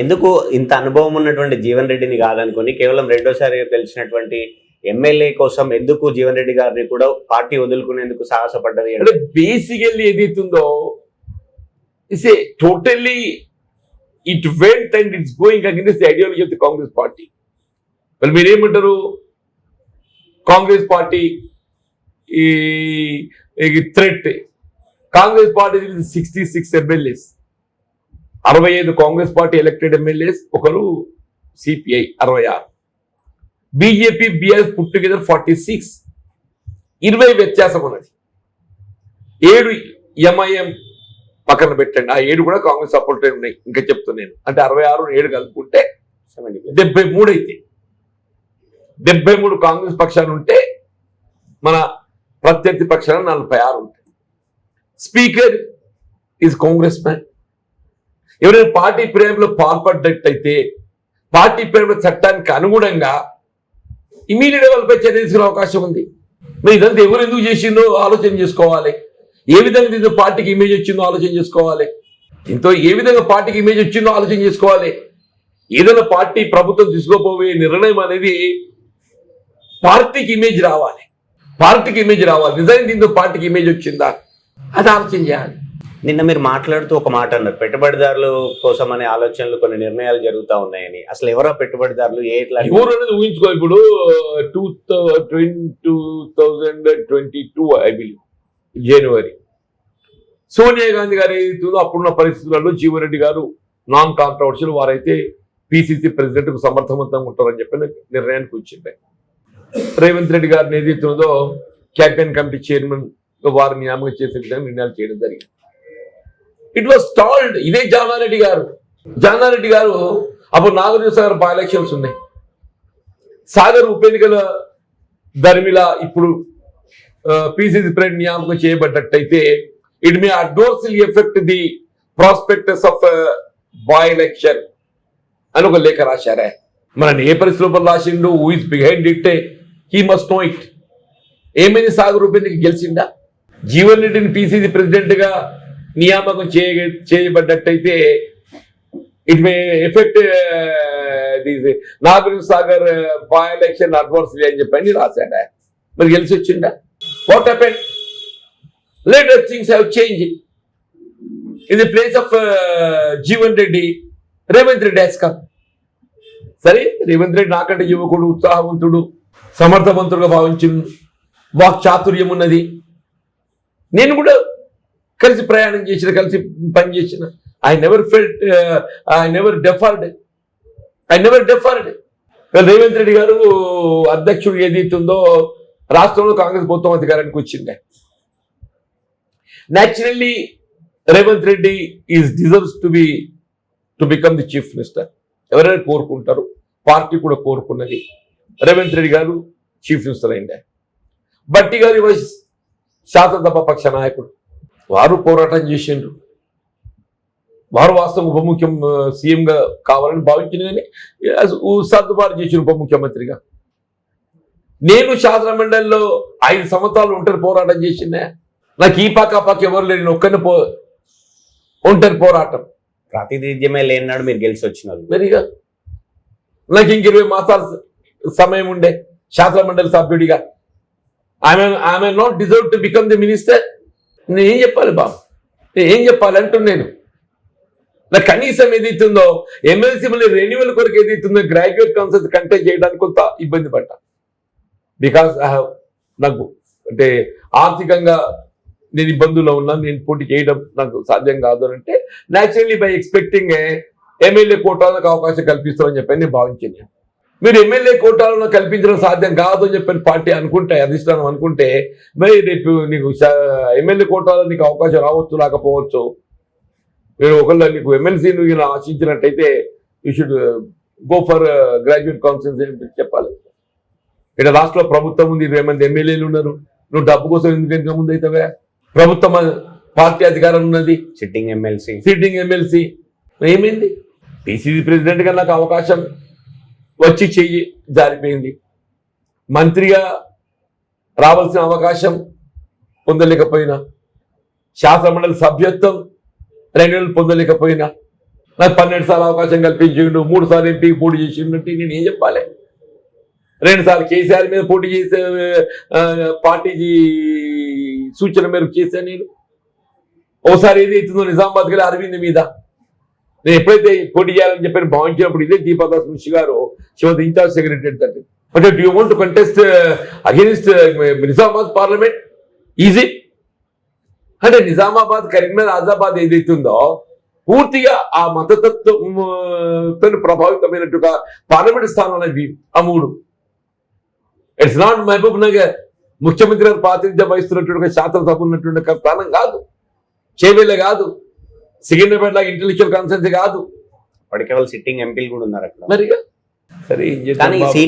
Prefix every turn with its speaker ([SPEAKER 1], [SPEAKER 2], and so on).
[SPEAKER 1] ఎందుకు ఇంత అనుభవం ఉన్నటువంటి జీవన్ రెడ్డిని కాదనుకుని కేవలం రెండోసారి గెలిచినటువంటి ఎమ్మెల్యే కోసం ఎందుకు జీవన్ రెడ్డి గారిని కూడా పార్టీ వదులుకునేందుకు సాహసపడ్డది
[SPEAKER 2] అంటే బేసికల్లీ ఏదైతుందో it's a totally it went and it's going against the ideology of the Congress party. వాళ్ళు మీరేమంటారు, కాంగ్రెస్ పార్టీ ఈ threat. Congress party 66 MLAs, 65 Congress party elected MLAs, ఒకరు CPI 66, BJP BRS put together 46, 20 వ్యత్యాసం ఉన్నది. 7 ఎంఐఎం పక్కన పెట్టండి, ఆ 7 కూడా కాంగ్రెస్ సపోర్ట్ ఉన్నాయి. ఇంకా చెప్తున్నాను అంటే 66 7 కలుపుకుంటే 73 అయితే 73 కాంగ్రెస్ పక్షాలు ఉంటే మన ప్రత్యర్థి పక్షాలు 46 ఉంటాయి. Speaker is Congress man. ఎవరైనా పార్టీ ప్రేమలో పాల్పడ్డట్టయితే పార్టీ ప్రేమ చట్టానికి అనుగుణంగా ఇమీడియట్ వాళ్ళపై చర్య తీసుకునే అవకాశం ఉంది. మరి ఇదంతా ఎవరు ఎందుకు చేసిందో ఆలోచన చేసుకోవాలి. ఏ విధంగా దీంతో పార్టీకి ఇమేజ్ వచ్చిందో ఆలోచన చేసుకోవాలి. దీంతో ఏ విధంగా పార్టీకి ఇమేజ్ వచ్చిందో ఆలోచన చేసుకోవాలి. ఏదైనా పార్టీ ప్రభుత్వం తీసుకోబోయే నిర్ణయం అనేది పార్టీకి ఇమేజ్ రావాలి, పార్టీకి ఇమేజ్ రావాలి. నిజంగా దీంతో పార్టీకి ఇమేజ్ వచ్చిందా అది ఆలోచన చేయాలి.
[SPEAKER 1] నిన్న మీరు మాట్లాడుతూ ఒక మాట అన్నారు, పెట్టుబడిదారుల కోసం అనే ఆలోచనలు కొన్ని నిర్ణయాలు జరుగుతూ ఉన్నాయని. అసలు ఎవరో పెట్టుబడిదారులు
[SPEAKER 2] ఎవరు అనేది ఊహించుకో. ఇప్పుడు 2022 ఐ బిలీవ్ జనవరి సోనియా గాంధీ గారు ఏదైతుందో అప్పుడున్న పరిస్థితులలో జీవన్ రెడ్డి గారు నాన్ కాంట్రవర్షియల్ వారైతే పిసిసి ప్రెసిడెంట్ కు సమర్థవంతంగా ఉంటారని చెప్పిన నిర్ణయానికి వచ్చింది. రేవంత్ రెడ్డి గారిని ఏదైతుందో క్యాబినెట్ కమిటీ చైర్మన్ వారు నియామకం చేసే విధంగా నిర్ణయాలు చేయడం జరిగింది. It was టాల్డ్. ఇదే జానారెడ్డి గారు అప్పుడు నాగార్జున సాగర్ బై ఎలక్షన్స్ ఉన్నాయి. సాగర్ ఉప ఎన్నికల దరిమిల ఇప్పుడు పిసిసి ప్రెసిడెంట్ నియామకం చేయబడ్డట్టయితే it may adversely affect the prospectus of by election అని ఒక లేఖ రాశారే. మన ఏ పరిస్థితుల్లో రాసిండు, who is behind it, he must know it. ఏమైంది, సాగర్ ఉప ఎన్నిక గెలిచిందా? జీవన్ రెడ్డిని పిసిసి ప్రెసిడెంట్ గా నియామకం చేయబడ్డట్టయితే it may affect Nagarjuna Sagar by election adversely అని చెప్పని రాశాడా. మరి గెలిచి వచ్చిందా? What happened? Later things have change. In the place of Jeevan Reddy Revanth Reddy has come. సరే, రేవంత్ రెడ్డి నాకంటే యువకుడు, ఉత్సాహవంతుడు, సమర్థవంతుడుగా భావించి వాక్ చాతుర్యం ఉన్నది. నేను కూడా కలిసి ప్రయాణం చేసిన, కలిసి పనిచేసిన. I never deferred. Revanth Reddy గారు అధ్యక్షుడు ఏదైతుందో రాష్ట్రంలో కాంగ్రెస్ ప్రభుత్వం అధికారానికి వచ్చింది. Naturally Revanth Reddy is deserves to become the chief minister. ఎవరైనా కోరుకుంటారు, పార్టీ కూడా కోరుకున్నది. రేవంత్ రెడ్డి గారు చీఫ్ మినిస్టర్ అయింది. బట్టి గారు శాసనసభ పక్ష నాయకుడు, వారు పోరాటం చేసిండ్రు. వారు వాస్తవం ఉప సీఎంగా కావాలని భావించింది, కానీ సర్దుబాటు చేసిన ఉప ముఖ్యమంత్రిగా. నేను శాసన మండలిలో 5 సంవత్సరాలు ఒంటరి పోరాటం చేసిందే. నాకు ఈ పక్క ఎవరు లేని ఒక్కరిని ఒంటరి పోరాటం.
[SPEAKER 1] ప్రాతినిధ్యమే లేనాడు మీరు గెలిచి వచ్చినారు.
[SPEAKER 2] మరిగా నాకు ఇంక 20 మాసాల సమయం ఉండే శాసన మండలి సభ్యుడిగా. I'm not deserve to become the minister. నేను ఏం చెప్పాలి బాబు, నేను ఏం చెప్పాలి అంటున్నాను. నాకు కనీసం ఏదైతుందో ఎమ్మెల్సీ మళ్ళీ రెన్యువల్ కొరకు ఏదైతుందో గ్రాడ్యుయేట్ కౌన్సిల్స్ కంటెస్ట్ చేయడానికి కొంత ఇబ్బంది పడ్డా. బికాస్ నాకు అంటే ఆర్థికంగా నేను ఇబ్బందుల్లో ఉన్నాను, నేను పోటీ చేయడం నాకు సాధ్యం కాదు అని అంటే న్యాచురల్లీ బై ఎక్స్పెక్టింగ్ ఎమ్మెల్యే కోటాలకు అవకాశం కల్పిస్తామని చెప్పని నేను భావించింది. మీరు ఎమ్మెల్యే కోటాలను కల్పించడం సాధ్యం కాదు అని చెప్పని పార్టీ అనుకుంటే, అధిష్టానం అనుకుంటే, మరి రేపు నీకు ఎమ్మెల్యే కోటాలో నీకు అవకాశం రావచ్చు, రాకపోవచ్చు. మీరు ఒకళ్ళు నీకు ఎమ్మెల్సీ నువ్వు ఆశించినట్టయితే you should go for graduate councils అని చెప్పాలి. ఇక్కడ రాష్ట్రంలో ప్రభుత్వం ఉంది, 20 మంది ఎమ్మెల్యేలు ఉన్నారు. నువ్వు డబ్బు కోసం ఎందుకు వెనుక ముందు అవుతావా? ప్రభుత్వం పార్టీ అధికారం ఉన్నది,
[SPEAKER 1] సిట్టింగ్
[SPEAKER 2] ఎమ్మెల్సీ. ఏమైంది? పిసిసి ప్రెసిడెంట్గా నాకు అవకాశం వచ్చి చెయ్యి జారిపోయింది. మంత్రిగా రావాల్సిన అవకాశం పొందలేకపోయినా, శాసనమండలి సభ్యత్వం రెన్యువల్ పొందలేకపోయినా, నాకు 12 సార్లు అవకాశం కల్పించిండు, 3 సార్లు ఎంపీకి పోటీ చేసిండంటే నేను ఏం చెప్పాలి? 2 సార్లు కేసీఆర్ మీద పోటీ చేసే పార్టీకి సూచన మేరకు చేశాను నేను. ఓసారి ఏదైతుందో నిజామాబాద్ గల అరవింద్ మీద నేను ఎప్పుడైతే పోటీ చేయాలని చెప్పి భావించినప్పుడు ఇదే దీపాదాస్ మున్షి గారు శివత ఇన్ఛార్జ్ సెక్రటరీ తండ్రి అంటే do you want to contest against Nizamabad parliament easy అంటే నిజామాబాద్ కరీంనగర్ ఆజాబాద్ ఏదైతుందో పూర్తిగా ఆ మతతత్వంతో ప్రభావితమైనట్టుగా పార్లమెంట్ స్థానాలు అవి ఆ 3. ఇట్స్ నాట్ మహబూబ్ నగర్ ముఖ్యమంత్రి గారు ప్రాతినిధ్యం వహిస్తున్నటువంటి శాసనసభ ఉన్నటువంటి స్థానం కాదు, చేవేళ్ళ కాదు, సికింద్రాబాద్ లాగా ఇంటెలెక్చువల్ కాన్ఫరెన్స్ కాదు.
[SPEAKER 1] అప్పటికే వాళ్ళు సిట్టింగ్ ఎంపీలు కూడా ఉన్నారు అక్కడ.
[SPEAKER 2] మరి సరే ఏం చేద్దాం
[SPEAKER 1] కానీ
[SPEAKER 2] బాబు.